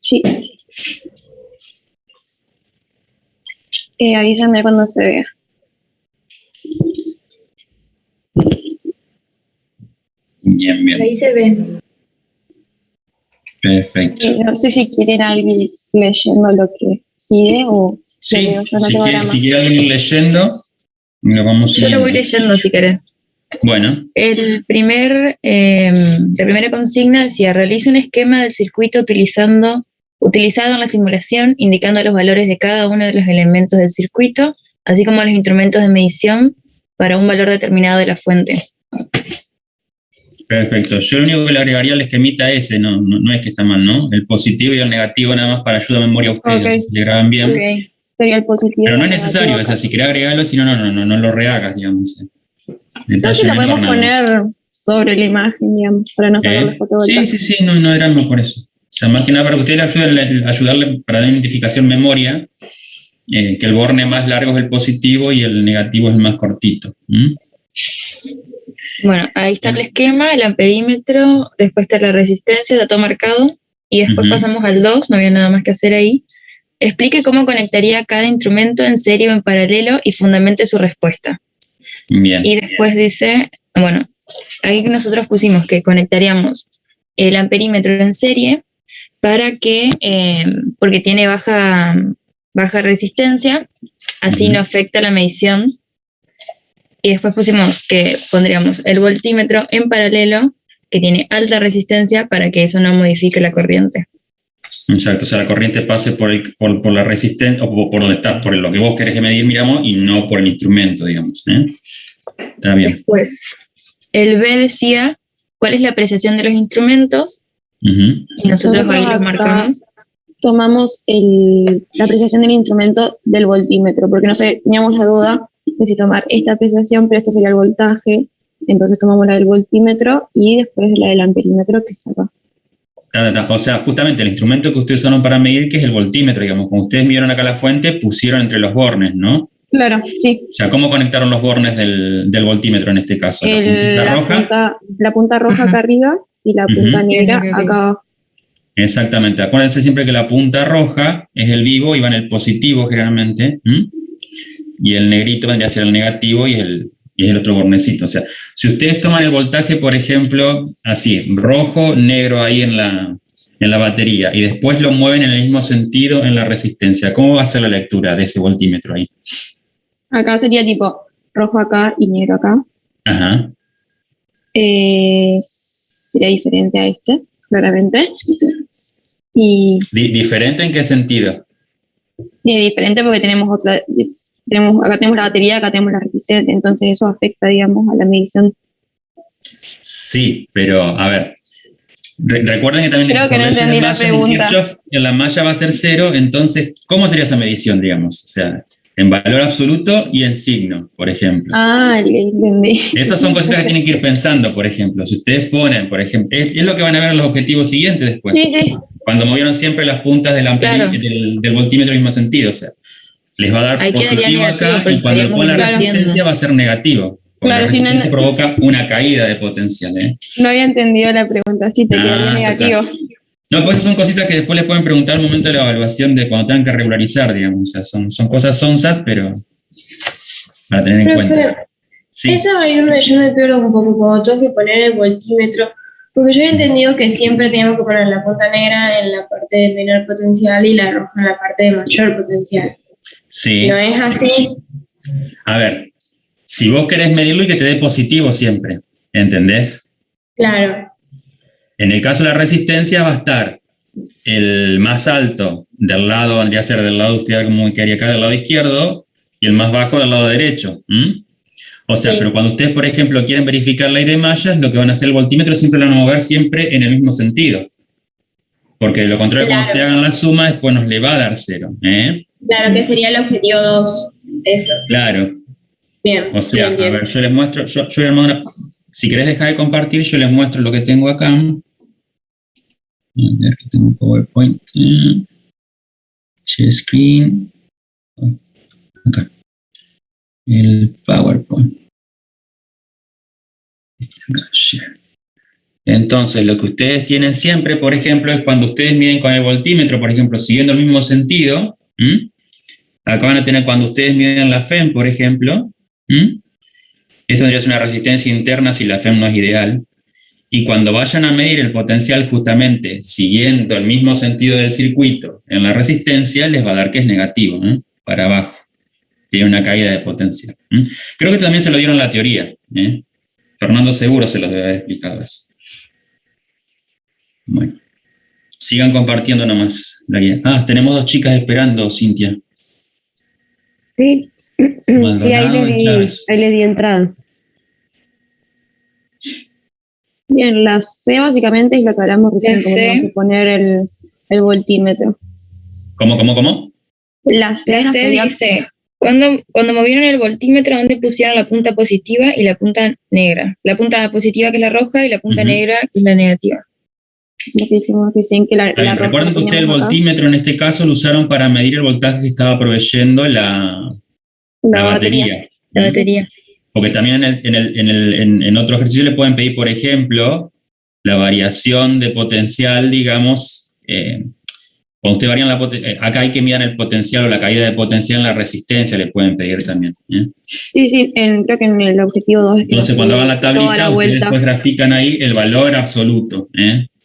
Sí. Avísame cuando se vea. Bien, bien. Ahí se ve. Perfecto. No sé si quieren alguien leyendo lo que pide o Sí, lo leo yo, no si tengo quiere, drama. si quiere alguien ir leyendo, lo vamos Yo lo voy siguiendo. leyendo si querés. Bueno, La primera consigna decía, realiza un esquema del circuito utilizado en la simulación, indicando los valores de cada uno de los elementos del circuito, así como los instrumentos de medición para un valor determinado de la fuente. perfecto. Yo lo único que le agregaría al esquemita ese, no es que está mal, ¿no? El positivo y el negativo nada más para ayuda a memoria a ustedes, Ok. así se le graban bien. Ok. Sería el positivo. Pero no y es el necesario, negativo o sea, acá. si querés agregarlo, si no lo rehagas, digamos. No, Detalle si la menor podemos nada más. poner sobre la imagen, digamos, para no sacar la foto Sí, vuelta. sí, no era más por eso. O sea, más que nada para que ustedes ayudarle para dar identificación memoria, que el borne más largo es el positivo y el negativo es el más cortito. Bueno, ahí está el esquema, el amperímetro, después está la resistencia, dato marcado, y después pasamos al 2, no había nada más que hacer ahí. Explique cómo conectaría cada instrumento en serie o en paralelo y fundamente su respuesta. Bien. Y después dice, bueno, ahí nosotros pusimos que conectaríamos el amperímetro en serie para que, porque tiene baja resistencia, así no afecta la medición. Y después pusimos que pondríamos el voltímetro en paralelo, que tiene alta resistencia para que eso no modifique la corriente. Exacto, o sea, la corriente pase por la resistencia, o por donde está, por lo que vos querés que medir, miramos, y no por el instrumento, digamos. Está bien. Después, el B decía cuál es la apreciación de los instrumentos, y nosotros ahí los marcamos. Tomamos la apreciación del instrumento del voltímetro, porque no sé, teníamos la duda de si tomar esta apreciación, pero este sería el voltaje, entonces tomamos la del voltímetro y después la del amperímetro que está acá. O sea, justamente el instrumento que ustedes usaron para medir, que es el voltímetro, digamos, como ustedes midieron acá la fuente, pusieron entre los bornes, ¿no? Claro, sí. O sea, ¿cómo conectaron los bornes del voltímetro en este caso? ¿La puntita roja? La punta roja acá arriba y la punta negra Ok. acá abajo. Exactamente. Acuérdense siempre que la punta roja es el vivo y va en el positivo generalmente, y el negrito vendría a ser el negativo y es el otro bornecito. O sea, si ustedes toman el voltaje, por ejemplo, así, rojo, negro ahí en la batería, y después lo mueven en el mismo sentido en la resistencia, ¿cómo va a ser la lectura de ese voltímetro ahí? Acá sería tipo rojo acá y negro acá. Ajá. Sería diferente a este, claramente. Y ¿Diferente en qué sentido? diferente porque acá tenemos la batería, acá tenemos la resistencia, entonces eso afecta, digamos, a la medición. Sí, pero a ver, recuerden que también Creo que por no leyes de entendí la malla en pregunta. Kirchhoff la malla va a ser cero, entonces, ¿cómo sería esa medición, digamos? O sea, en valor absoluto y en signo, por ejemplo. Ah, le entendí. Esas son cositas que tienen que ir pensando, por ejemplo. Si ustedes ponen, por ejemplo, es lo que van a ver en los objetivos siguientes después. Sí. Cuando movieron siempre las puntas Claro. del voltímetro en el mismo sentido. O sea, les va a dar Ahí quedaría positivo negativo, acá porque y cuando le estaríamos ponen la invirtiendo. resistencia va a ser negativo. Porque la Claro, sí, resistencia provoca una caída de potencial. no había entendido la pregunta, sí, te quedaría negativo. No, pues esas son cositas que después les pueden preguntar al momento de la evaluación de cuando tengan que regularizar, digamos. O sea, son cosas sonsat, pero para tener en cuenta. Sí. Eso ahí yo me pierdo un poco cuando tengo que poner el voltímetro, porque yo he entendido que siempre teníamos que poner la punta negra en la parte de menor potencial y la roja en la parte de mayor potencial. Sí. ¿No es así? A ver, si vos querés medirlo y que te dé positivo siempre, ¿entendés? Claro. En el caso de la resistencia va a estar el más alto del lado, vendría a ser del lado de usted, como quedaría acá, del lado izquierdo, y el más bajo del lado derecho. O sea, Sí. pero cuando ustedes, por ejemplo, quieren verificar la ley de mallas, lo que van a hacer el voltímetro siempre lo van a mover siempre en el mismo sentido. Porque de lo contrario, cuando ustedes hagan la suma, después nos le va a dar cero. Claro, que sería el objetivo 2. Eso. Claro. Bien. O sea, bien. A ver, yo les muestro, yo voy a armar si querés dejar de compartir, yo les muestro lo que tengo acá. A ver, aquí tengo un PowerPoint. Share screen. Acá. El PowerPoint. Share. Entonces, lo que ustedes tienen siempre, por ejemplo, es cuando ustedes miden con el voltímetro, por ejemplo, siguiendo el mismo sentido, acá van a tener cuando ustedes miden la FEM, por ejemplo, esto tendría que ser una resistencia interna si la FEM no es ideal, y cuando vayan a medir el potencial justamente siguiendo el mismo sentido del circuito en la resistencia, les va a dar que es negativo, para abajo. Tiene una caída de potencial. Creo que también se lo dieron en la teoría. Fernando seguro se los debe haber explicado eso. Bueno, sigan compartiendo nomás la guía. Tenemos 2 chicas esperando, Cintia. Sí, sí, Maldonado y Chávez. ahí le di entrada. Bien, la C básicamente es lo que hablamos recién, La como C. tenemos que poner el voltímetro. ¿Cómo? La C, La nos C pedía- dice, cuando movieron el voltímetro, ¿dónde pusieron la punta positiva y la punta negra? La punta positiva, que es la roja, y la punta Ujú. negra, que es la negativa. lo que hicimos recién, que la Está bien, roja recuerden la que ustedes el teníamos acá, voltímetro en este caso lo usaron para medir el voltaje que estaba proveyendo la batería. La batería. Porque también en otro ejercicio le pueden pedir, por ejemplo, la variación de potencial, digamos, cuando ustedes varían acá hay que mirar el potencial o la caída de potencial en la resistencia, le pueden pedir también. Sí, creo que en el objetivo 2 es que Entonces, nos cuando pide hagan la toda tablita, la ustedes vuelta. después grafican ahí el valor absoluto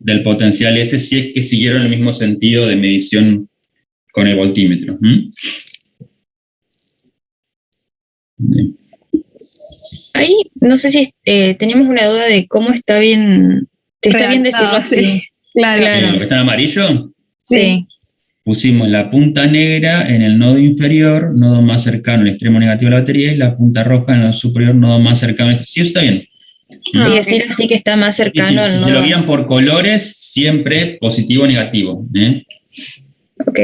del potencial ese, si es que siguieron el mismo sentido de medición con el voltímetro. Bien. Ahí, no sé si teníamos una duda de cómo está bien, está bien decirlo Redactado, así. Claro. Claro. Lo que está en amarillo, Sí. pusimos la punta negra en el nodo inferior, nodo más cercano al extremo negativo de la batería, y la punta roja en el superior, nodo más cercano al extremo. Sí, está bien. Sí, decir así que está más Y cercano si al se lo nodo. guían por colores, siempre positivo o negativo. Ok.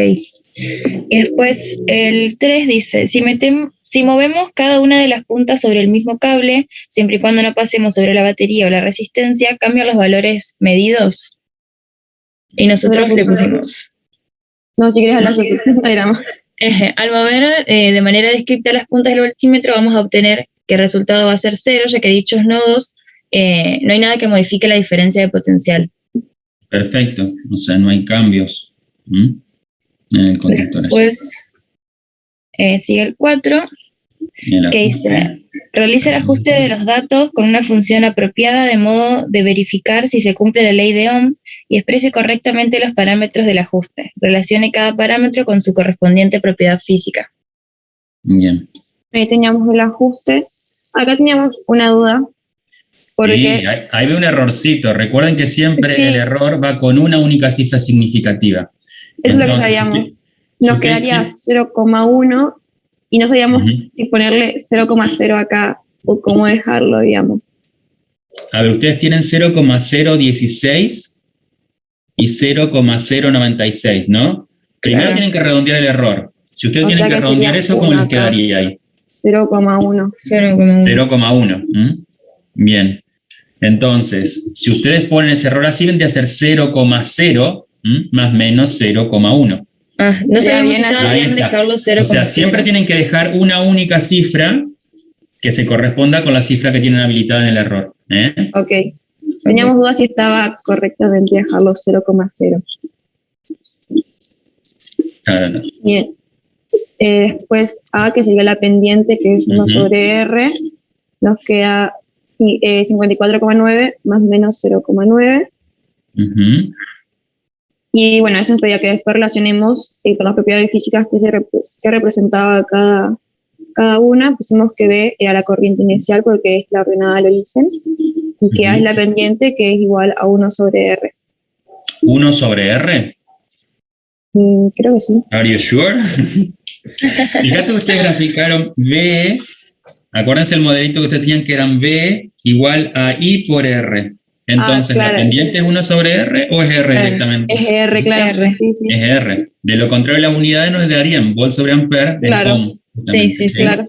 Y después el 3 dice, si movemos cada una de las puntas sobre el mismo cable, siempre y cuando no pasemos sobre la batería o la resistencia, ¿cambian los valores medidos? Y nosotros le pusimos, No, si quieres hablar sobre diagrama. al mover de manera descripta las puntas del voltímetro, vamos a obtener que el resultado va a ser 0, ya que dichos nodos no hay nada que modifique la diferencia de potencial. Perfecto. O sea, no hay cambios en el conductor. Después sigue el 4, que dice, realiza el ajuste de los datos con una función apropiada de modo de verificar si se cumple la ley de Ohm y exprese correctamente los parámetros del ajuste. Relacione cada parámetro con su correspondiente propiedad física. Bien. Ahí teníamos el ajuste. Acá teníamos una duda. Porque Sí, ahí ve un errorcito. Recuerden que siempre Sí. el error va con una única cifra significativa. eso es lo que Entonces, sabíamos. si Nos ustedes quedaría tienen- 0,1 y no sabíamos Ujú. si ponerle 0,0 acá o cómo dejarlo, digamos. A ver, ustedes tienen 0,016 y 0,096, ¿no? Primero Claro. tienen que redondear el error. Si ustedes O tienen sea que que redondear sería eso, ¿cómo uno les acá. quedaría ahí? 0,1. 0,1. 0,1. Bien. Entonces, si ustedes ponen ese error así, vendría a ser 0,0 más menos 0,1. No sabemos si bien, estaba ahí bien está. dejarlo 0,0. O sea, siempre tienen que dejar una única cifra que se corresponda con la cifra que tienen habilitada en el error. Ok. Teníamos dudas si estaba correctamente dejarlo 0,0. Claro. Bien. Después A, que sería la pendiente, que es 1 Ujú. sobre R. Nos queda 54,9 más menos 0,9. Ujú. Y bueno, eso nos pedía que después relacionemos con las propiedades físicas que representaba cada una. Pusimos que B era la corriente inicial porque es la ordenada al origen, y que A es la pendiente, que es igual a 1 sobre R. 1 sobre R. Creo que sí. Are you sure? Fíjate que ustedes graficaron B. Acuérdense el modelito que ustedes tenían que eran B igual a I por R. Entonces, claro. ¿la pendiente es 1 sobre R o es R directamente? Es R, claro. R. Sí, sí. Es R. De lo contrario, las unidades nos darían volt sobre ampere de Claro. ohm. justamente, Sí, Claro.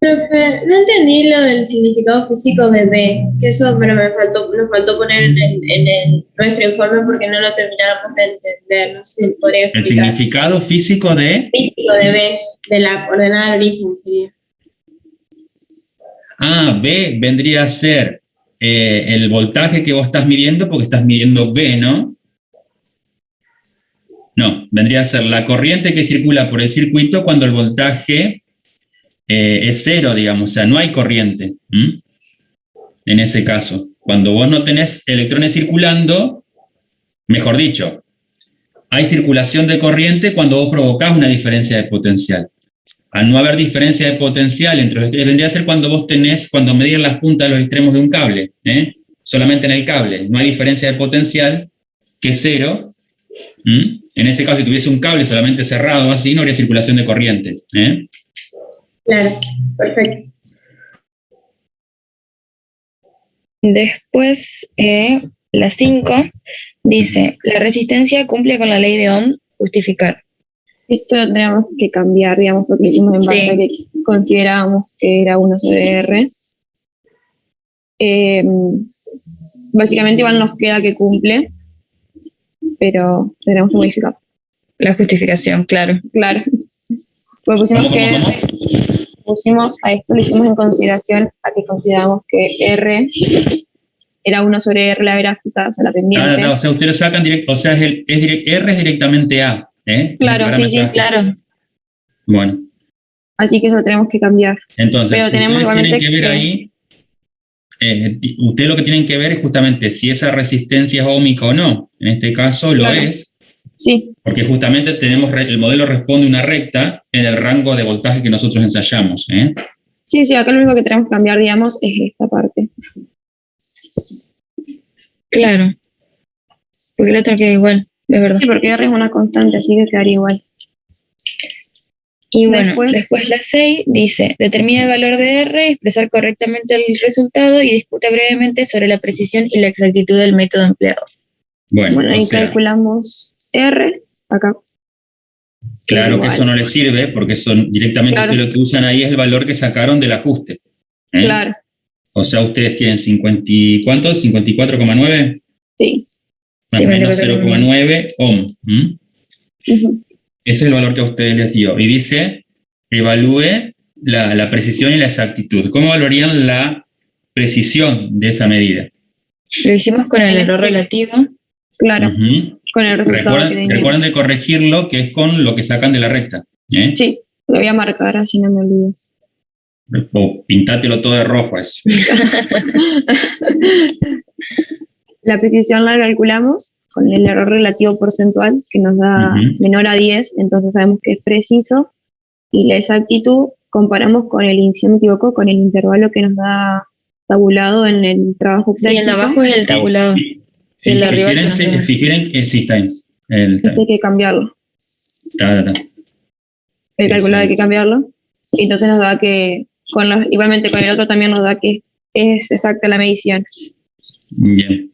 Profe, no entendí lo del significado físico de B, que eso pero nos faltó poner en nuestro informe porque no lo terminábamos de entender, no sé si podría El explicar. significado físico de... Físico de B, de la ordenada al origen sería. B vendría a ser el voltaje que vos estás midiendo, porque estás midiendo V, ¿no? No, vendría a ser la corriente que circula por el circuito cuando el voltaje es cero, digamos, o sea, no hay corriente. En ese caso, cuando vos no tenés electrones circulando, mejor dicho, hay circulación de corriente cuando vos provocás una diferencia de potencial. Al no haber diferencia de potencial entre los, vendría a ser cuando vos cuando medís las puntas de los extremos de un cable, solamente en el cable, no hay diferencia de potencial, que es cero. En ese caso, si tuviese un cable solamente cerrado así, no habría circulación de corriente. Claro, perfecto. Después, la 5 dice, la resistencia cumple con la ley de Ohm, justificar. Esto lo tenemos que cambiar, digamos, porque lo hicimos en base Sí. a que considerábamos que era 1 sobre R. Básicamente igual nos queda que cumple, pero tenemos que modificar. La justificación, claro. Claro. Pues pusimos que ¿Cómo? pusimos a esto, lo hicimos en consideración a que consideramos que R era 1 sobre R la gráfica, o sea, la pendiente. O sea, ustedes sacan directo, o sea, R es directamente A. Claro, sí, Claro. Bueno, así que eso lo tenemos que cambiar. entonces, Pero tenemos ustedes tienen igualmente que ver que- ahí, ustedes lo que tienen que ver es justamente si esa resistencia es óhmica o no. En este caso lo Claro. es, Sí, porque justamente el modelo responde una recta en el rango de voltaje que nosotros ensayamos. sí, acá lo único que tenemos que cambiar, digamos, es esta parte. Claro. Porque el otro queda igual, es verdad. Sí, porque R es una constante, así que quedaría igual. Y bueno, Después- después la 6 dice, determina el valor de R, expresar correctamente el resultado y discute brevemente sobre la precisión y la exactitud del método empleado. Bueno, o ahí sea, calculamos R, acá. claro que igual. eso no les sirve, porque directamente Claro. ustedes lo que usan ahí es el valor que sacaron del ajuste. Claro, O sea, ustedes tienen 50 y ¿cuánto? 54,9 sí. más menos 54,9. 0,9 ohm. Ujú. Ese es el valor que a ustedes les dio. Y dice, evalúe la precisión y la exactitud. ¿Cómo evaluarían la precisión de esa medida? Lo hicimos con el error relativo. Claro, Ujú. con el resultado que teníamos. Recuerden de corregirlo, que es con lo que sacan de la recta. Sí, lo voy a marcar así no me olvido. O pintátelo todo de rojo eso. La precisión la calculamos con el error relativo porcentual, que nos da Ujú. menor a 10, entonces sabemos que es preciso. Y la exactitud comparamos con si no me equivoco, con el intervalo que nos da tabulado en el trabajo Y el de práctico. abajo es el tabulado. Sí. Y el de arriba el que Sí, nos sí, está bien. Este hay que cambiarlo. Ta. El calculado hay que Exacto. cambiarlo. Y entonces nos da que, igualmente con el otro también nos da que es exacta la medición. Bien.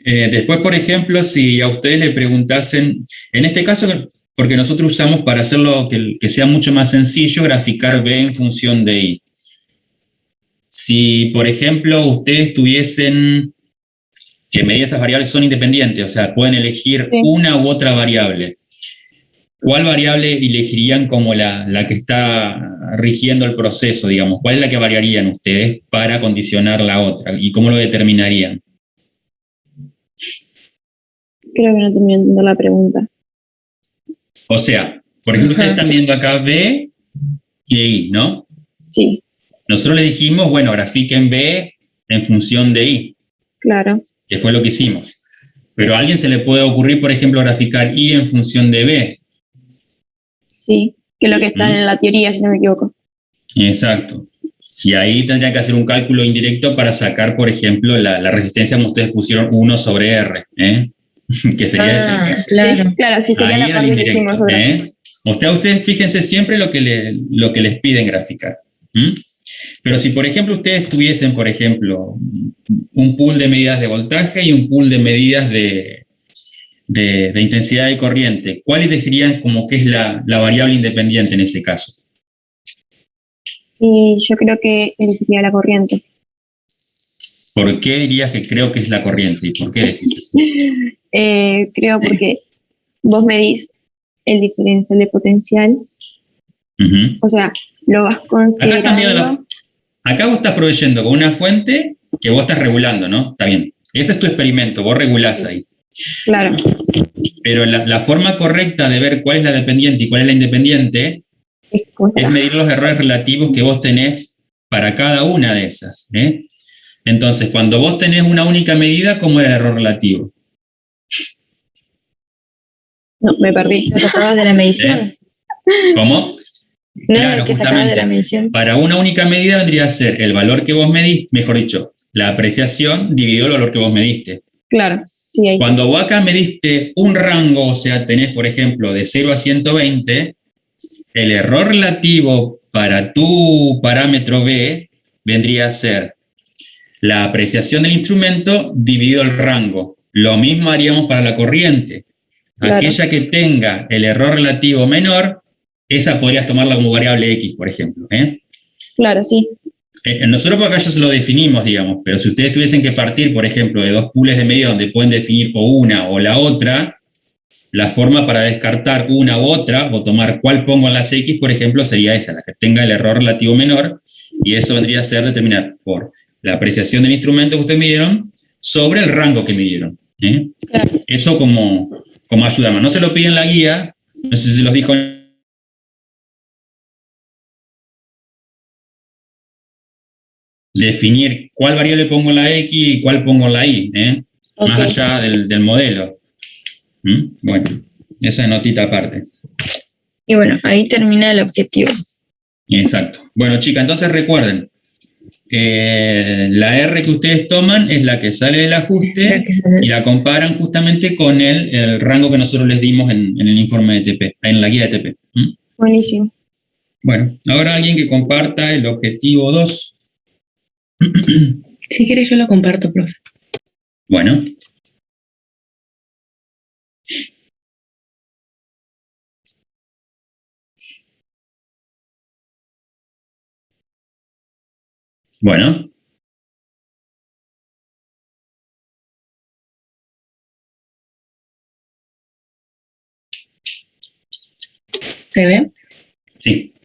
Después, por ejemplo, si a ustedes le preguntasen, en este caso, porque nosotros usamos para hacerlo que sea mucho más sencillo, graficar B en función de I. Si, por ejemplo, ustedes tuviesen que medir esas variables son independientes, o sea, pueden elegir Sí. una u otra variable. ¿Cuál variable elegirían como la que está rigiendo el proceso, digamos? ¿Cuál es la que variarían ustedes para condicionar la otra? ¿Y cómo lo determinarían? Creo que no terminé de entender la pregunta. O sea, por ejemplo, Ajá. ustedes están viendo acá B y I, ¿no? Sí, Nosotros le dijimos, bueno, grafiquen B en función de I, claro. que fue lo que hicimos. Pero a alguien se le puede ocurrir, por ejemplo, graficar I en función de B. Sí, que es lo que está en la teoría, si no me equivoco. Exacto. Y ahí tendrían que hacer un cálculo indirecto para sacar, por ejemplo, la resistencia como ustedes pusieron 1 sobre R, que sería ese el caso. Claro. Sí, claro, sí, sería Ahí la era parte el que hicimos indirecto. nosotros. Ustedes fíjense siempre lo que les piden graficar. Pero si, por ejemplo, ustedes tuviesen, por ejemplo, un pool de medidas de voltaje y un pool de medidas de intensidad de corriente, ¿cuál elegirían como que es la variable independiente en ese caso? Y yo creo que elegiría la corriente. ¿Por qué dirías que creo que es la corriente? ¿Y por qué decís eso? Creo porque vos medís el diferencial de potencial, Ujú. o sea, lo vas Acá están viendo considerando. acá vos estás proveyendo con una fuente que vos estás regulando, ¿no? Está bien. Ese es tu experimento, vos regulás ahí. Claro, Pero la forma correcta de ver cuál es la dependiente y cuál es la independiente es como es está. medir los errores relativos que vos tenés para cada una de esas. Entonces, cuando vos tenés una única medida, ¿cómo era el error relativo? No, me perdí. Lo sacabas de la medición. ¿Cómo? No era el que sacabas de la medición. Para una única medida vendría a ser el valor que vos mediste, mejor dicho, la apreciación dividido el valor que vos mediste. Claro, sí, ahí. Cuando vos acá mediste un rango, o sea, tenés, por ejemplo, de 0 a 120, el error relativo para tu parámetro B vendría a ser la apreciación del instrumento dividido el rango. Lo mismo haríamos para la corriente. Claro. Aquella que tenga el error relativo menor, esa podrías tomarla como variable X, por ejemplo. Claro, sí. Nosotros por acá ya se lo definimos, digamos, pero si ustedes tuviesen que partir, por ejemplo, de dos pools de medida donde pueden definir o una o la otra, la forma para descartar una u otra o tomar cuál pongo en las X, por ejemplo, sería esa, la que tenga el error relativo menor, y eso vendría a ser determinar por la apreciación del instrumento que ustedes midieron sobre el rango que midieron. Claro. Eso como ayuda más. No se lo piden en la guía, no sé si se los dijo. Definir cuál variable pongo en la X y cuál pongo en la Y, más allá del modelo. Bueno, esa es notita aparte. Y bueno, ahí termina el objetivo. Exacto. Bueno, chicas, entonces recuerden, la R que ustedes toman es la que sale del ajuste y la comparan justamente con el rango que nosotros les dimos en el informe de TP, en la guía de TP. Buenísimo. Bueno, ahora alguien que comparta el objetivo 2. Si quieres yo lo comparto, profe. Bueno. Bueno. ¿Se ve? Sí.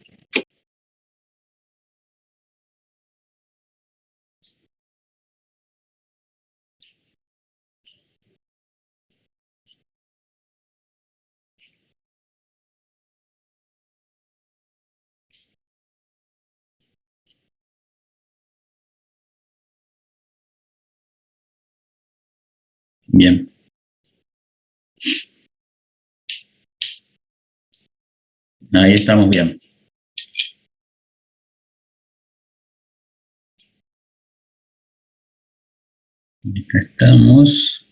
Bien. Ahí estamos bien. Acá estamos.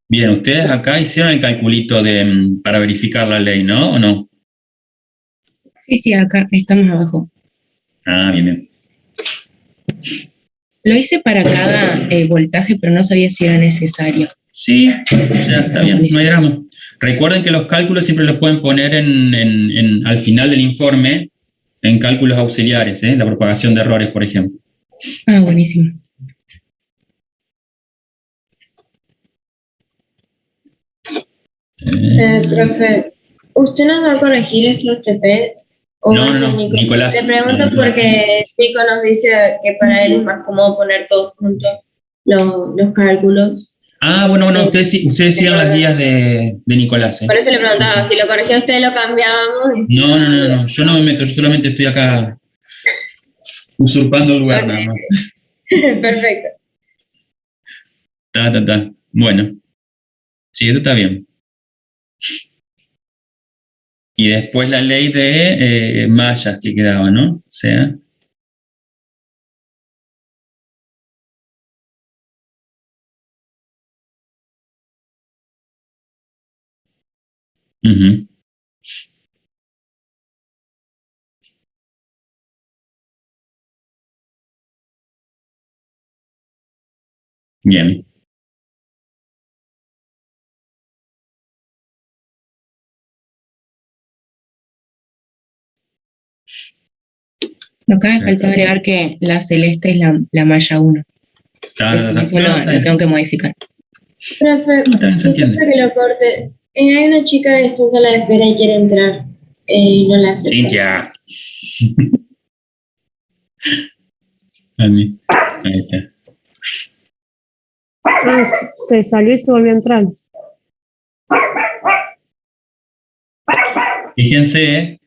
Bien, ustedes acá hicieron el calculito para verificar la ley, ¿no? ¿O no? Sí, acá estamos abajo. Ah, bien, bien. Lo hice para cada voltaje, pero no sabía si era necesario. Sí, o sea, está bien, no hay drama. Recuerden que los cálculos siempre los pueden poner al final del informe en cálculos auxiliares, la propagación de errores, por ejemplo. Ah, buenísimo. Profe, ¿usted nos va a corregir estos TP? ¿O No, va a ser Nicolás. Te pregunto porque Nico nos dice que para él es más cómodo poner todos juntos los cálculos. Ah, bueno, ustedes sigan las guías de Nicolás. Por eso le preguntaba, si lo corregía usted lo cambiábamos. Y si No, yo no me meto, yo solamente estoy acá usurpando el lugar nada más. Perfecto. Ta. Bueno, sí, esto está bien. Y después la ley de mallas que quedaba, ¿no? O sea. Bien. Acá me faltó agregar que la celeste es la malla 1. Eso lo tengo que modificar. Profe, También se entiende. disculpe que lo corte. Hay una chica que está en sala de espera y quiere entrar. Y no la acepta. Cintia. Ahí está. Ah, se salió y se volvió a entrar. Fíjense,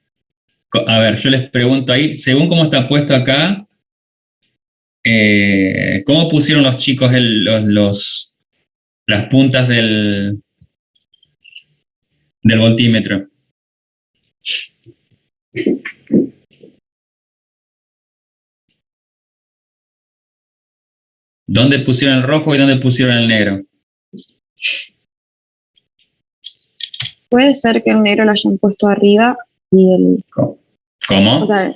a ver, yo les pregunto ahí, según cómo está puesto acá, ¿cómo pusieron los chicos las puntas del voltímetro? ¿Dónde pusieron el rojo y dónde pusieron el negro? Puede ser que el negro lo hayan puesto arriba y el... ¿Cómo? O sea,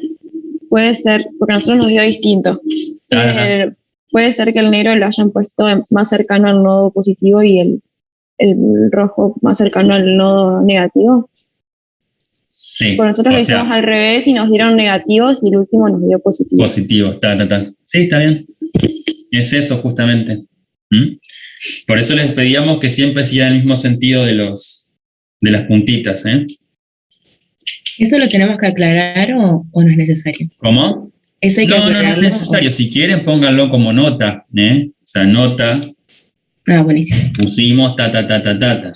puede ser, porque a nosotros nos dio distinto. Ajá. Puede ser que el negro lo hayan puesto más cercano al nodo positivo y el rojo más cercano al nodo negativo. Sí, Porque nosotros o lo hicimos sea, al revés y nos dieron negativos y el último nos dio positivo. positivo, Sí, está bien. Es eso justamente. ¿Mm? Por eso les pedíamos que siempre siguieran el mismo sentido de las puntitas, ¿eh? ¿Eso lo tenemos que aclarar o no es necesario? ¿Cómo? Eso hay que No es aclararlo. necesario. Si quieren, pónganlo como nota, ¿eh? O sea, nota, Buenísimo. pusimos ta.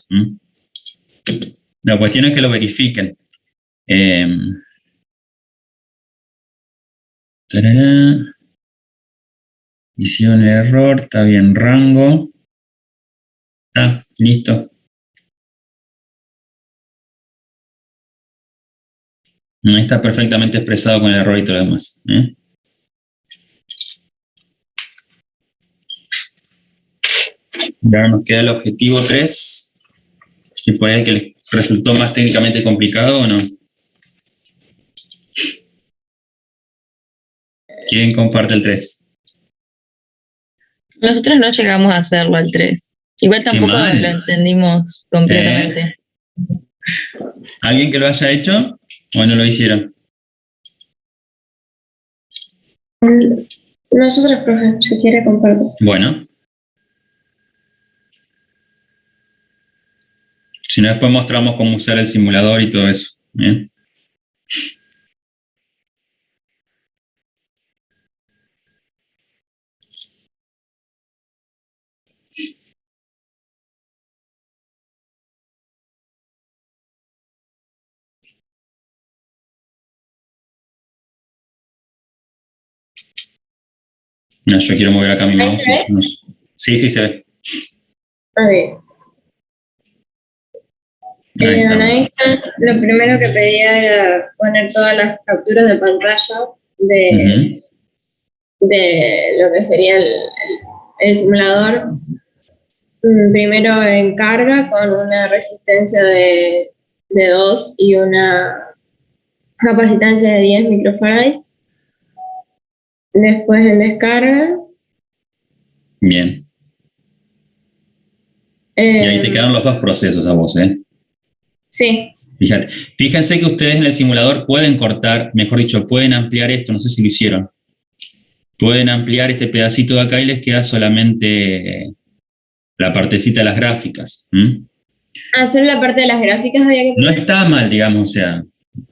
¿Mm? La cuestión es que lo verifiquen. Tarará. Hicieron el error, está bien, rango. Está, listo. Ahí está perfectamente expresado con el error y todo lo demás, ¿eh? Y ahora nos queda el objetivo 3, que por ahí es el que les resultó más técnicamente complicado o no. ¿Quién comparte el 3? Nosotros no llegamos a hacerlo al 3. Igual tampoco mal. lo entendimos completamente. ¿Alguien que lo haya hecho o no lo hicieron? Nosotros, profe, si quiere compartir. Bueno. Si no, después mostramos cómo usar el simulador y todo eso, ¿eh? No, yo quiero mover acá mi ¿Ahí mouse. se ve? No sé. Sí, se ve. A ver. Ahí Bueno, ahí estamos. está. Lo primero que pedía era poner todas las capturas de pantalla de, de lo que sería el simulador. Primero en carga con una resistencia de 2 y una capacitancia de 10 microfarad. Después en descarga. Bien. Y ahí te quedaron los dos procesos a vos, ¿eh? Sí. Fíjate. Fíjense que ustedes en el simulador pueden cortar, mejor dicho, pueden ampliar esto, no sé si lo hicieron. Pueden ampliar este pedacito de acá y les queda solamente la partecita de las gráficas. Hacer la parte de las gráficas había que No poner. está mal, digamos, o sea,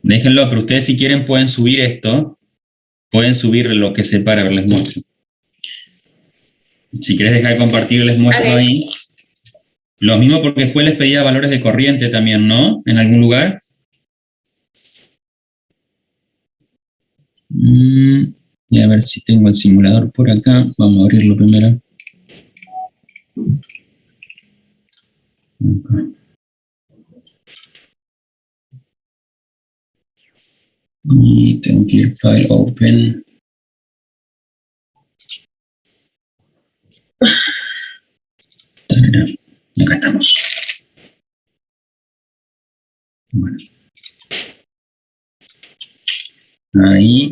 déjenlo, pero ustedes si quieren pueden subir esto, pueden subir lo que separa, a ver, les muestro. Si querés dejar de compartir, les muestro Ok. ahí. Lo mismo porque después les pedía valores de corriente también, ¿no? En algún lugar. Y a ver si tengo el simulador por acá. Vamos a abrirlo primero. Acá. Y tengo que ir File Open. Acá estamos. Bueno. Ahí.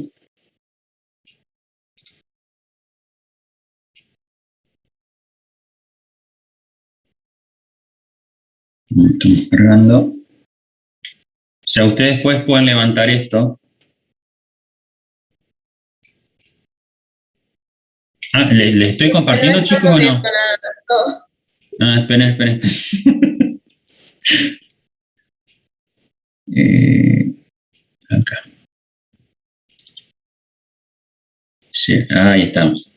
Estamos cargando. O sea, ustedes después pueden levantar esto. ¿Le estoy compartiendo, No chicos, estamos o viendo no? nada. Esperen. Acá. Sí, ahí estamos.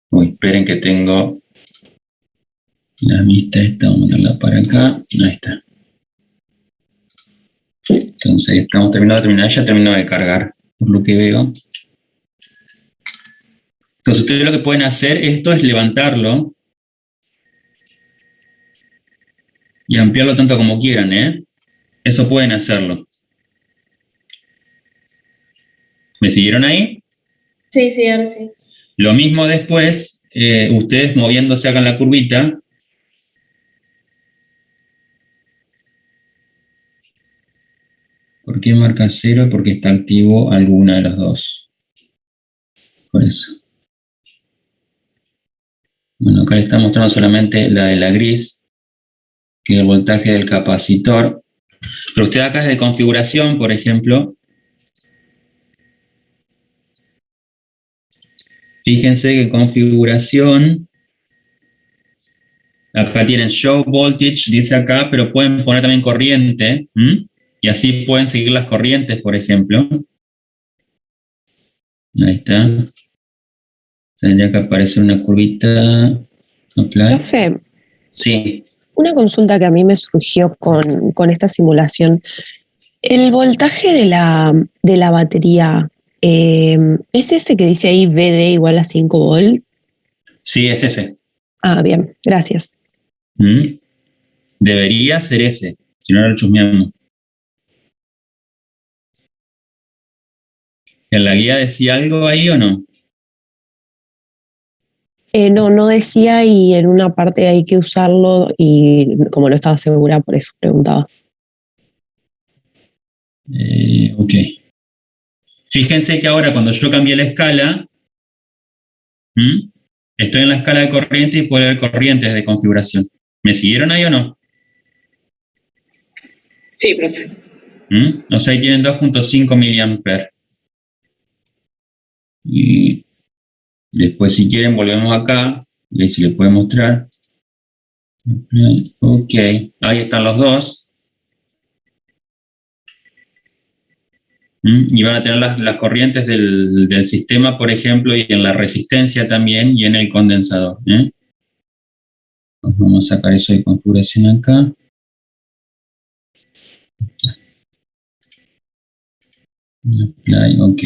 Uy, esperen que tengo la vista esta, vamos a meterla para acá. Ahí está. Entonces, estamos terminando de terminar, ya terminó de cargar, por lo que veo. Entonces, ustedes lo que pueden hacer, esto es levantarlo y ampliarlo tanto como quieran, ¿eh? Eso pueden hacerlo. ¿Me siguieron ahí? Sí, ahora sí. Lo mismo después, ustedes moviéndose acá en la curvita. ¿Por qué marca 0? Porque está activo alguna de las dos. Por eso. Bueno, acá le está mostrando solamente la de la gris, que es el voltaje del capacitor. Pero usted acá es de configuración, por ejemplo. Fíjense que configuración, acá tienen Show Voltage, dice acá, pero pueden poner también corriente, ¿m? Y así pueden seguir las corrientes, por ejemplo. Ahí está. Tendría que aparecer una curvita. Apply. Profe, Sí, una consulta que a mí me surgió con esta simulación. El voltaje de la batería, ¿es ese que dice ahí VD igual a 5 volt? sí, es ese. Ah, bien, gracias. ¿M? Debería ser ese, si no lo chusmeamos. ¿En la guía decía algo ahí o no? No, no decía y en una parte hay que usarlo y como no estaba segura, por eso preguntaba. Ok. Fíjense que ahora cuando yo cambié la escala, ¿m? Estoy en la escala de corriente y puedo ver corrientes de configuración. ¿Me siguieron ahí o no? Sí, profe. ¿M? O sea, ahí tienen 2.5 miliamperes. Y después, si quieren, volvemos acá. Y ahí se les puede mostrar. Ok, ahí están los dos. Y van a tener las corrientes del sistema, por ejemplo, y en la resistencia también, y en el condensador. Vamos a sacar eso de configuración acá. Apply, ok.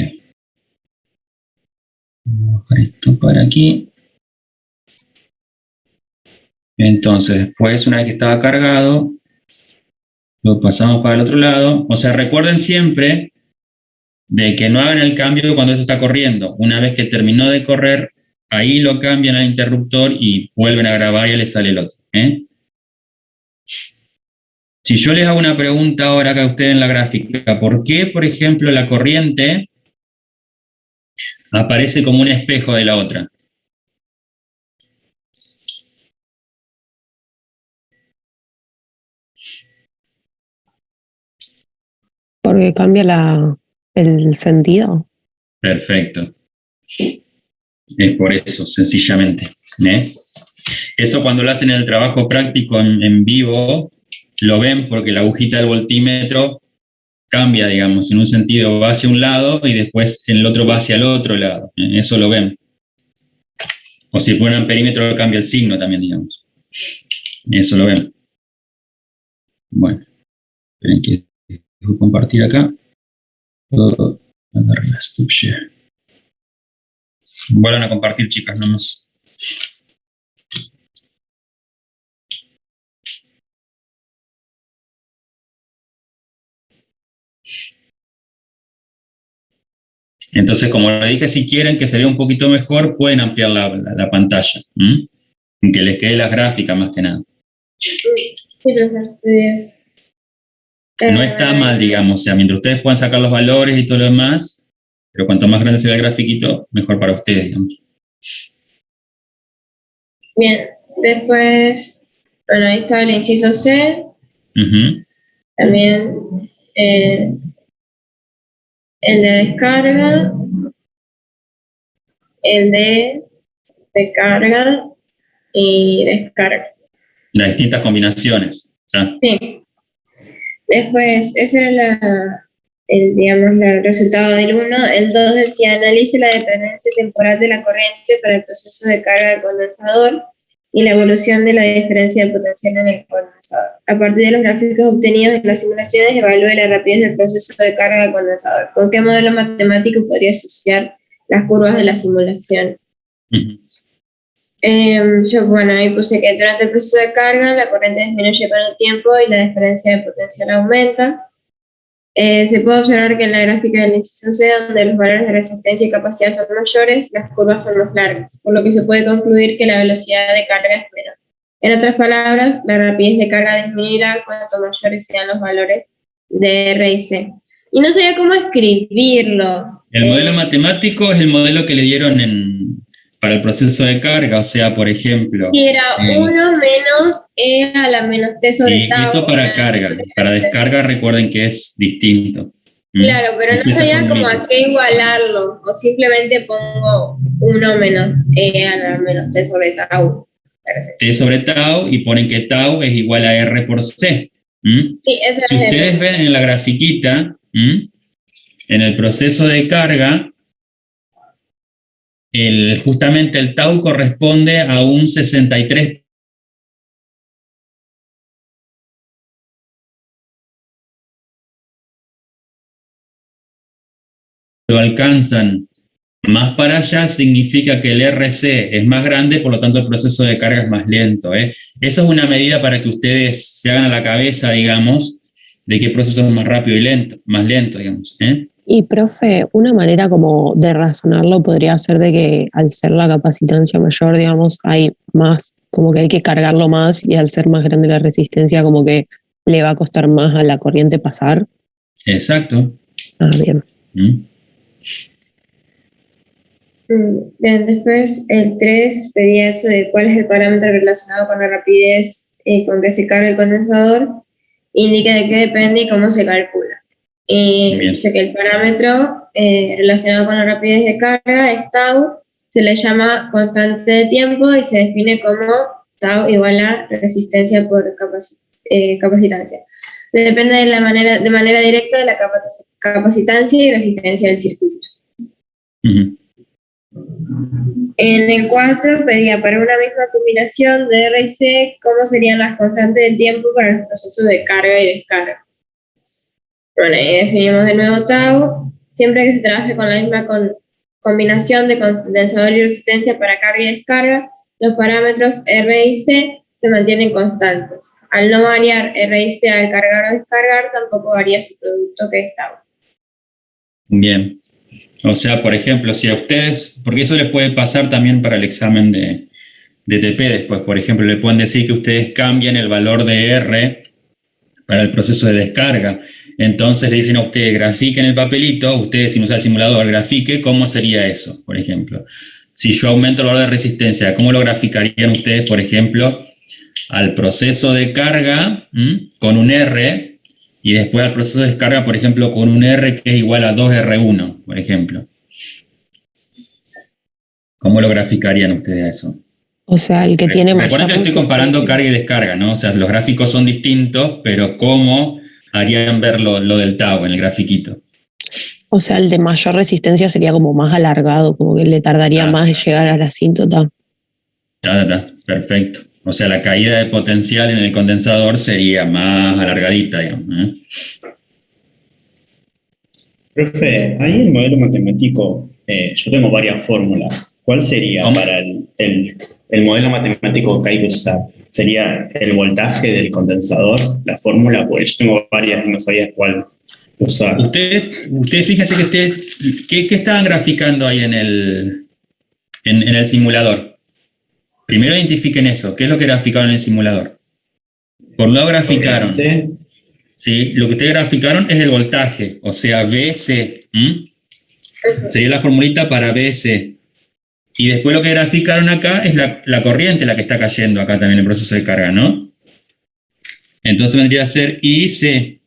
Vamos a bajar esto para aquí. Entonces, después, una vez que estaba cargado, lo pasamos para el otro lado. O sea, recuerden siempre de que no hagan el cambio cuando esto está corriendo. Una vez que terminó de correr, ahí lo cambian al interruptor y vuelven a grabar y ya les sale el otro. Si yo les hago una pregunta ahora acá a ustedes en la gráfica, ¿por qué, por ejemplo, la corriente aparece como un espejo de la otra? Porque cambia el sentido. Perfecto. Es por eso, sencillamente. Eso cuando lo hacen en el trabajo práctico en vivo, lo ven porque la agujita del voltímetro cambia, digamos, en un sentido va hacia un lado y después en el otro va hacia el otro lado. Eso lo ven. O si ponen amperímetro cambia el signo también, digamos. Eso lo ven. Bueno, esperen que dejo compartir acá. Todo acá arriba, stop share. Vuelvan a compartir, chicas, nomás. Entonces, como le dije, si quieren que se vea un poquito mejor, pueden ampliar la pantalla. Que les quede las gráficas más que nada. Sí, profe. No está mal, digamos, o sea, mientras ustedes puedan sacar los valores y todo lo demás, pero cuanto más grande sea el grafiquito, mejor para ustedes, digamos. Bien, después, bueno, ahí está el inciso C, Ujú. también el de descarga, el de carga y descarga. Las distintas combinaciones. ¿Tá? Sí. Después, ese era el resultado del 1. El 2 decía, analice la dependencia temporal de la corriente para el proceso de carga del condensador y la evolución de la diferencia de potencial en el condensador. A partir de los gráficos obtenidos en las simulaciones, evalúe la rapidez del proceso de carga del condensador. ¿Con qué modelo matemático podría asociar las curvas de la simulación? Ujú. Bueno, ahí puse que durante el proceso de carga la corriente disminuye con el tiempo y la diferencia de potencial aumenta. Se puede observar que en la gráfica del inciso C, donde los valores de resistencia y capacidad son mayores, las curvas son más largas, por lo que se puede concluir que la velocidad de carga es menor. En otras palabras, la rapidez de carga disminuirá cuanto mayores sean los valores de R y C. Y no sabía cómo escribirlo. El modelo matemático es el modelo que le dieron para el proceso de carga, o sea, por ejemplo... Si era 1 menos E a la menos T sobre sí, tau. eso para carga. Para descarga recuerden que es distinto. Claro, pero no Es esa sabía como formulita. a qué igualarlo, o simplemente pongo 1 menos E a la menos T sobre tau. T sobre tau y ponen que tau es igual a R por C. Sí, ese Si es ustedes ven en la grafiquita, en el proceso de carga, justamente el tau corresponde a un 63%. Lo alcanzan más para allá, significa que el RC es más grande, por lo tanto el proceso de carga es más lento. Eso es una medida para que ustedes se hagan a la cabeza, digamos, de qué proceso es más rápido y lento, más lento, digamos. Y profe, una manera como de razonarlo podría ser de que al ser la capacitancia mayor, digamos, hay más, como que hay que cargarlo más y al ser más grande la resistencia, como que le va a costar más a la corriente pasar. Exacto. Ah, bien. Bien, después el 3 pedía eso de cuál es el parámetro relacionado con la rapidez con que se carga el condensador, indica de qué depende y cómo se calcula. Sé que el parámetro relacionado con la rapidez de carga es tau, se le llama constante de tiempo y se define como tau igual a resistencia por capacitancia. Depende de manera directa de la capacitancia y resistencia del circuito. En el 4 pedía para una misma combinación de R y C cómo serían las constantes del tiempo para los procesos de carga y descarga. Bueno, ahí definimos de nuevo tau. Siempre que se trabaje con la misma combinación de condensador y resistencia para carga y descarga, los parámetros R y C se mantienen constantes. Al no variar R y C al cargar o descargar, tampoco varía su producto, que es tau. Bien. O sea, por ejemplo, si a ustedes, porque eso les puede pasar también para el examen de TP después, por ejemplo, le pueden decir que ustedes cambian el valor de R para el proceso de descarga. Entonces le dicen a ustedes, grafiquen el papelito, ustedes sin usar el simulador, grafique cómo sería eso, por ejemplo. Si yo aumento el valor de resistencia, ¿cómo lo graficarían ustedes, por ejemplo, al proceso de carga con un R y después al proceso de descarga, por ejemplo, con un R que es igual a 2R1, por ejemplo? ¿Cómo lo graficarían ustedes a eso? O sea, el que tiene mayor Recuerden que estoy comparando carga y descarga, ¿no? O sea, los gráficos son distintos, pero ¿cómo harían ver lo del tau en el grafiquito? O sea, el de mayor resistencia sería como más alargado, como que le tardaría más en llegar a la asíntota. Perfecto. O sea, la caída de potencial en el condensador sería más alargadita, digamos. Profe, ahí en el modelo matemático, yo tengo varias fórmulas. ¿Cuál sería para el modelo matemático que hay que usar? ¿Sería el voltaje del condensador, la fórmula? Pues yo tengo varias y no sabía cuál usar. Ustedes fíjense que ¿qué estaban graficando ahí en el simulador? Primero identifiquen eso. ¿Qué es lo que graficaron en el simulador? Por un lado graficaron. Sí, lo que ustedes graficaron es el voltaje, o sea, VC. Sería la formulita para VC. Y después lo que graficaron acá es la corriente la que está cayendo acá también en el proceso de carga, ¿no? Entonces vendría a ser IC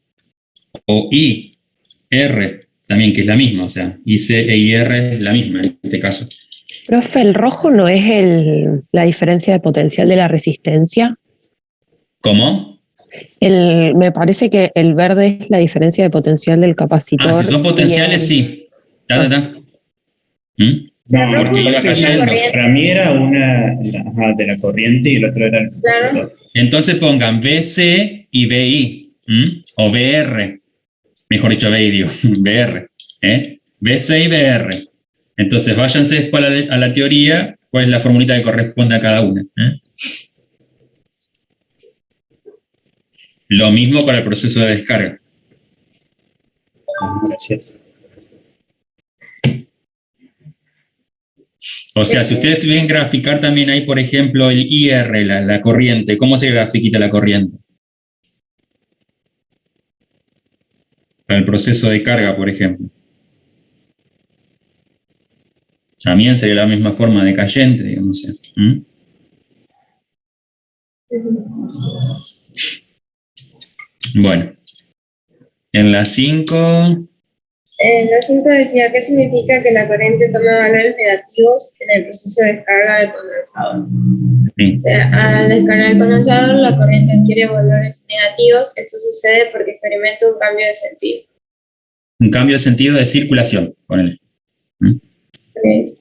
o IR también, que es la misma, o sea, IC e IR es la misma en este caso. Profe, ¿el rojo no es la diferencia de potencial de la resistencia? ¿Cómo? Me parece que el verde es la diferencia de potencial del capacitor. Si son potenciales, sí. No, Porque iba cayendo. para mí era una de la corriente y el otro era el capacitor. Entonces pongan BC y BI, o BR, mejor dicho BI digo, BR, BC y BR. Entonces váyanse después a la teoría, cuál es la formulita que corresponde a cada una. Lo mismo para el proceso de descarga. Gracias. O sea, si ustedes quieren graficar también ahí, por ejemplo, el IR, la corriente, ¿cómo se grafiquita la corriente? Para el proceso de carga, por ejemplo. También sería la misma forma decayente, digamos. Bueno, en la 5... La 5 decía, ¿qué significa que la corriente tome valores negativos en el proceso de descarga del condensador? Sí. O sea, al descargar el condensador, la corriente adquiere valores negativos. Esto sucede porque experimenta un cambio de sentido. Un cambio de sentido de circulación, ponele. Okay.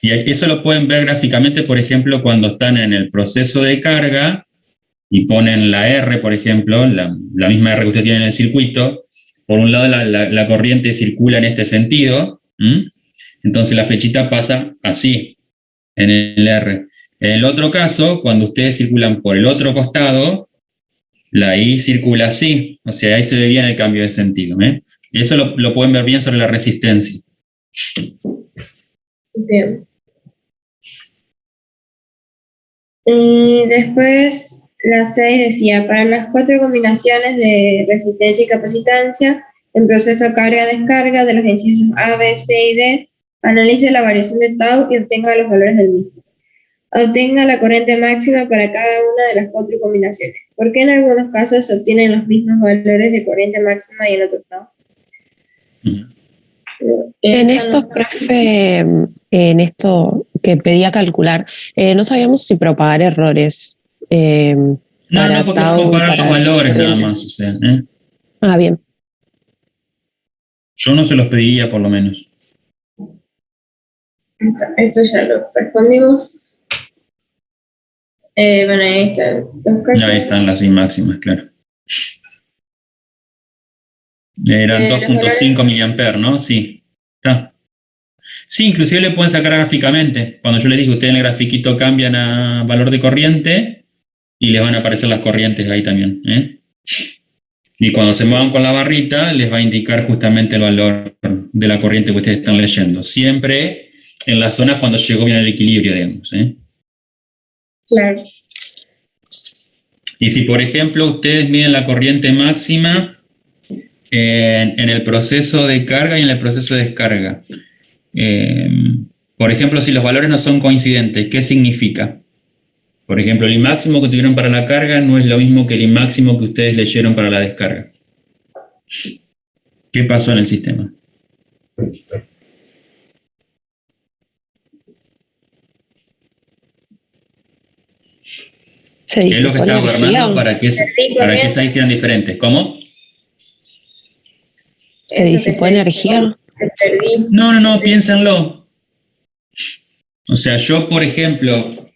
Y eso lo pueden ver gráficamente, por ejemplo, cuando están en el proceso de carga y ponen la R, por ejemplo, la misma R que usted tiene en el circuito. Por un lado, la corriente circula en este sentido, entonces la flechita pasa así, en el R. En el otro caso, cuando ustedes circulan por el otro costado, la I circula así, o sea, ahí se ve bien el cambio de sentido. Eso lo pueden ver bien sobre la resistencia. Bien. Y después la 6 decía, para las 4 combinaciones de resistencia y capacitancia, en proceso carga-descarga de los incisos A, B, C y D, analice la variación de tau y obtenga los valores del mismo. Obtenga la corriente máxima para cada una de las 4 combinaciones. ¿Por qué en algunos casos se obtienen los mismos valores de corriente máxima y en otros no? En estos, profe, en esto que pedía calcular, no sabíamos si propagar errores. No, porque comparar los valores nada más, o sea. Bien. Yo no se los pediría, por lo menos. Esto ya lo respondimos. Bueno, ahí están los cálculos. Ahí están las I máximas, claro. Eran 2.5 miliamperes, ¿no? Sí. Está. Sí, inclusive le pueden sacar gráficamente. Cuando yo les dije, ustedes en el grafiquito cambian a valor de corriente y les van a aparecer las corrientes ahí también. Y cuando se muevan con la barrita, les va a indicar justamente el valor de la corriente que ustedes están leyendo. Siempre en las zonas cuando llegó bien el equilibrio, digamos. Claro. Y si, por ejemplo, ustedes miden la corriente máxima en el proceso de carga y en el proceso de descarga. Por ejemplo, si los valores no son coincidentes, ¿qué significa? Por ejemplo, el I máximo que tuvieron para la carga no es lo mismo que el I máximo que ustedes leyeron para la descarga. ¿Qué pasó en el sistema? ¿Qué es lo que está gobernando para que se hicieran diferentes? ¿Cómo? ¿Se disipó energía? No, piénsenlo. O sea, yo, por ejemplo,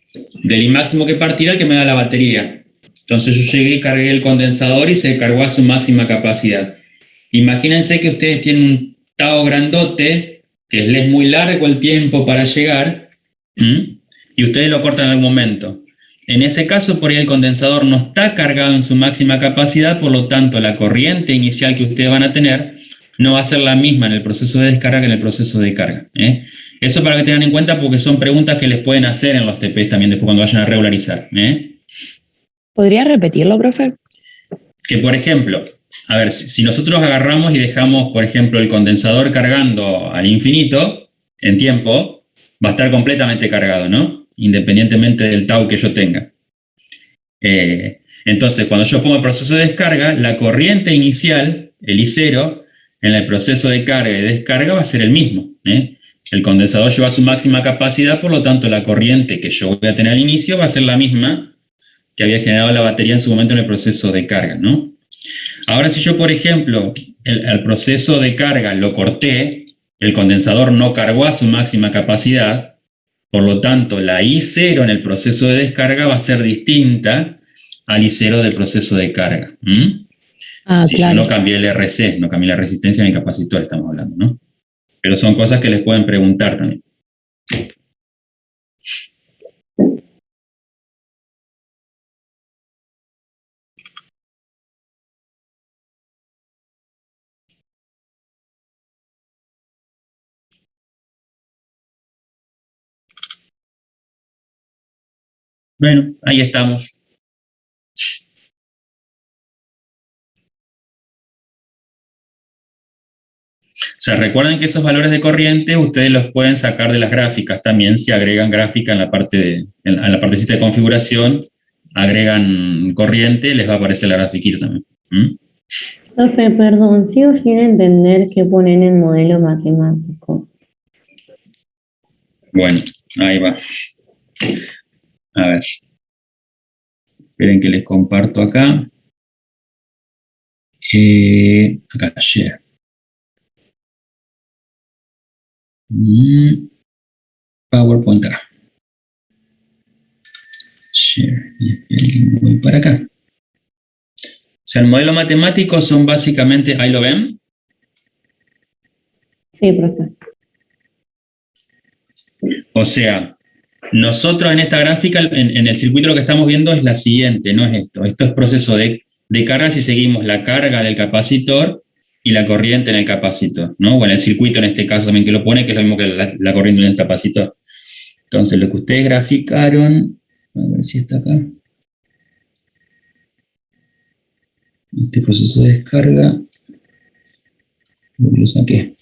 del I máximo que partirá el que me da la batería. Entonces yo llegué y cargué el condensador y se cargó a su máxima capacidad. Imagínense que ustedes tienen un tau grandote, que les es muy largo el tiempo para llegar, y ustedes lo cortan en algún momento. En ese caso, por ahí el condensador no está cargado en su máxima capacidad, por lo tanto, la corriente inicial que ustedes van a tener no va a ser la misma en el proceso de descarga que en el proceso de carga. Eso para que tengan en cuenta porque son preguntas que les pueden hacer en los TPs también después cuando vayan a regularizar. ¿Podría repetirlo, profe? Que, por ejemplo, a ver, si nosotros agarramos y dejamos, por ejemplo, el condensador cargando al infinito en tiempo, va a estar completamente cargado, ¿no? Independientemente del tau que yo tenga. Entonces, cuando yo pongo el proceso de descarga, la corriente inicial, el I0, en el proceso de carga y descarga va a ser el mismo. El condensador lleva su máxima capacidad, por lo tanto la corriente que yo voy a tener al inicio va a ser la misma que había generado la batería en su momento en el proceso de carga, ¿no? Ahora, si yo, por ejemplo, el proceso de carga lo corté, el condensador no cargó a su máxima capacidad, por lo tanto, la I0 en el proceso de descarga va a ser distinta al I0 del proceso de carga. Si yo no cambié el RC, no cambié la resistencia del capacitor, estamos hablando, ¿no? Pero son cosas que les pueden preguntar también. Bueno, ahí estamos. O sea, recuerden que esos valores de corriente ustedes los pueden sacar de las gráficas también. Si agregan gráfica en la partecita de configuración, agregan corriente, les va a aparecer la grafiquita también. Profe, perdón, sigo sin entender qué ponen en modelo matemático. Bueno, ahí va. A ver. Esperen que les comparto acá. Acá, share. PowerPoint acá. Share. Voy para acá. O sea, el modelo matemático son básicamente, ¿ahí lo ven? Sí, profe. O sea, nosotros en esta gráfica, en el circuito lo que estamos viendo es la siguiente, no es esto. Esto es proceso de carga si seguimos la carga del capacitor y la corriente en el capacitor, ¿no? O en el circuito en este caso también que lo pone, que es lo mismo que la corriente en el capacitor. Entonces, lo que ustedes graficaron, a ver si está acá. Este proceso de descarga, lo saqué.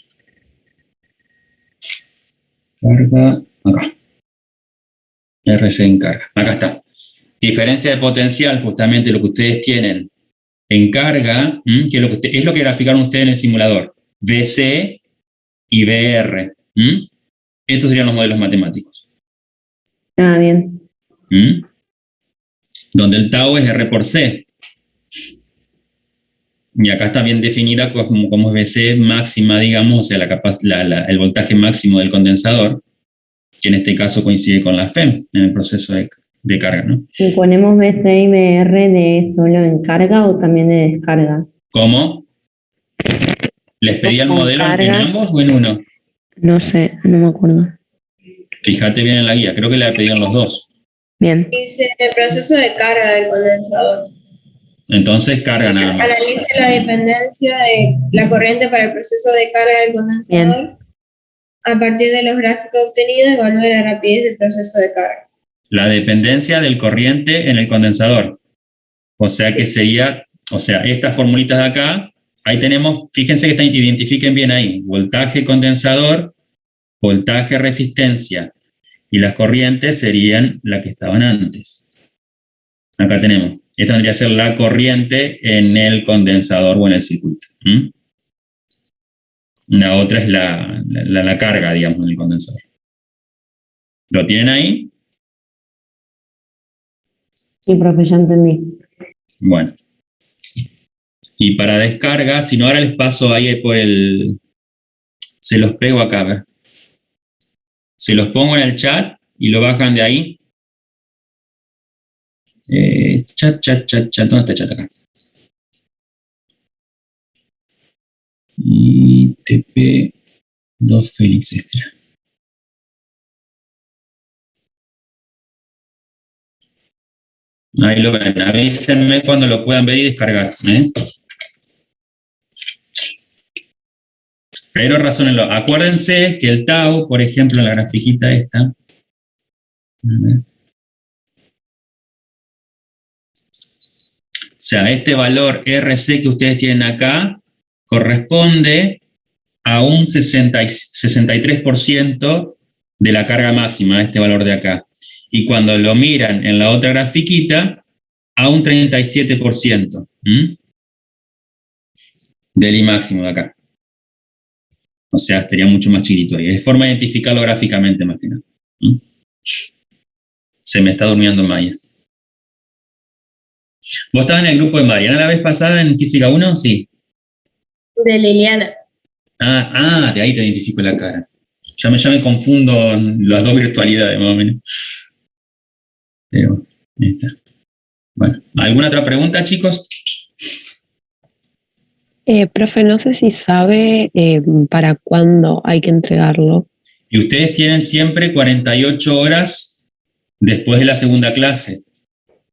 Carga, acá. RC en carga, acá está. Diferencia de potencial, justamente lo que ustedes tienen en carga, que es lo que graficaron ustedes en el simulador. VC y VR. Estos serían los modelos matemáticos. Ah, bien. Donde el tau es R por C. Y acá está bien definida como es VC máxima, digamos, o sea, el voltaje máximo del condensador, que en este caso coincide con la FEM en el proceso de carga, ¿no? ¿Y ponemos BC y BR de solo en carga o también de descarga? ¿Cómo? ¿Les pedí el modelo en ambos o en uno? No sé, no me acuerdo. Fíjate bien en la guía, creo que le pedían los dos. Bien. Dice el proceso de carga del condensador. Entonces carga nada más. Analice la dependencia de la corriente para el proceso de carga del condensador. Bien. A partir de los gráficos obtenidos, evalúe la rapidez del proceso de carga. La dependencia del corriente en el condensador. O sea que sería, o sea, estas formulitas de acá, ahí tenemos, fíjense que identifiquen bien ahí, voltaje condensador, voltaje resistencia, y las corrientes serían las que estaban antes. Acá tenemos, esta vendría a ser la corriente en el condensador o en el circuito. La otra es la carga, digamos, en el condensador. ¿Lo tienen ahí? Sí, profe, ya entendí. Bueno. Y para descarga, si no ahora les paso ahí por se los pego acá, ¿ver? Se los pongo en el chat y lo bajan de ahí. Chat, ¿dónde está el chat acá? Y TP2 Félix extra. Ahí lo ven, avísenme cuando lo puedan ver y descargar, Pero razónenlo. Acuérdense que el tau, por ejemplo, en la grafiquita esta, o sea, este valor RC que ustedes tienen acá corresponde a un 63% de la carga máxima, este valor de acá. Y cuando lo miran en la otra grafiquita, a un 37% del I máximo de acá. O sea, estaría mucho más chiquito ahí. Es forma de identificarlo gráficamente, más que nada. ¿Mm? Se me está durmiendo Maya. ¿Vos estabas en el grupo de Mariana la vez pasada en Física 1? Sí. De Liliana. De ahí te identifico la cara. Ya me confundo en las dos virtualidades, más o menos. Pero, ahí está. Bueno, ¿alguna otra pregunta, chicos? Profe, no sé si sabe para cuándo hay que entregarlo. Y ustedes tienen siempre 48 horas después de la segunda clase.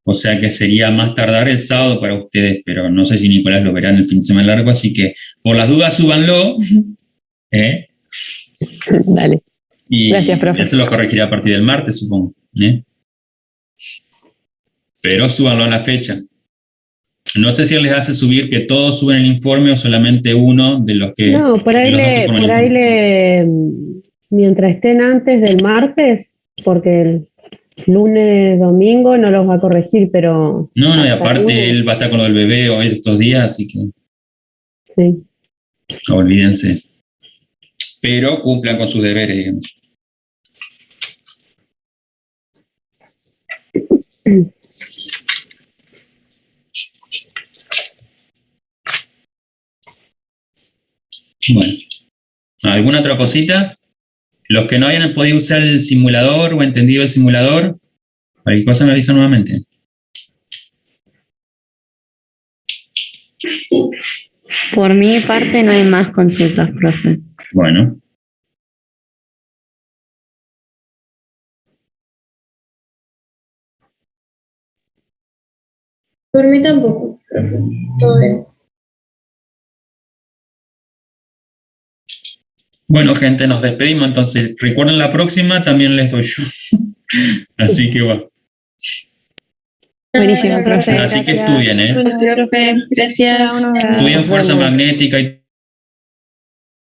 O sea que sería más tardar el sábado para ustedes, pero no sé si Nicolás lo verá en el fin de semana largo, así que por las dudas súbanlo. Dale. Y Gracias, profe. él se lo corregirá a partir del martes, supongo. Pero súbanlo a la fecha. No sé si él les hace subir que todos suben el informe o solamente uno de los que... No, por ahí mientras estén antes del martes, porque el lunes, domingo no los va a corregir, pero... No, y aparte él va a estar con lo del bebé hoy estos días, así que... Sí. No, olvídense. Pero cumplan con sus deberes, digamos. Bueno, ¿alguna otra cosita? Los que no hayan podido usar el simulador o entendido el simulador, cualquier cosa me avisa nuevamente. Por mi parte no hay más consultas, profe. Bueno. Por mí tampoco, profe. Todo bien. Bueno, gente, nos despedimos. Entonces, recuerden la próxima, también les doy yo. Así que va. Buenísimo, profe. Así que estudien, Profe, gracias. Estudien fuerza magnética y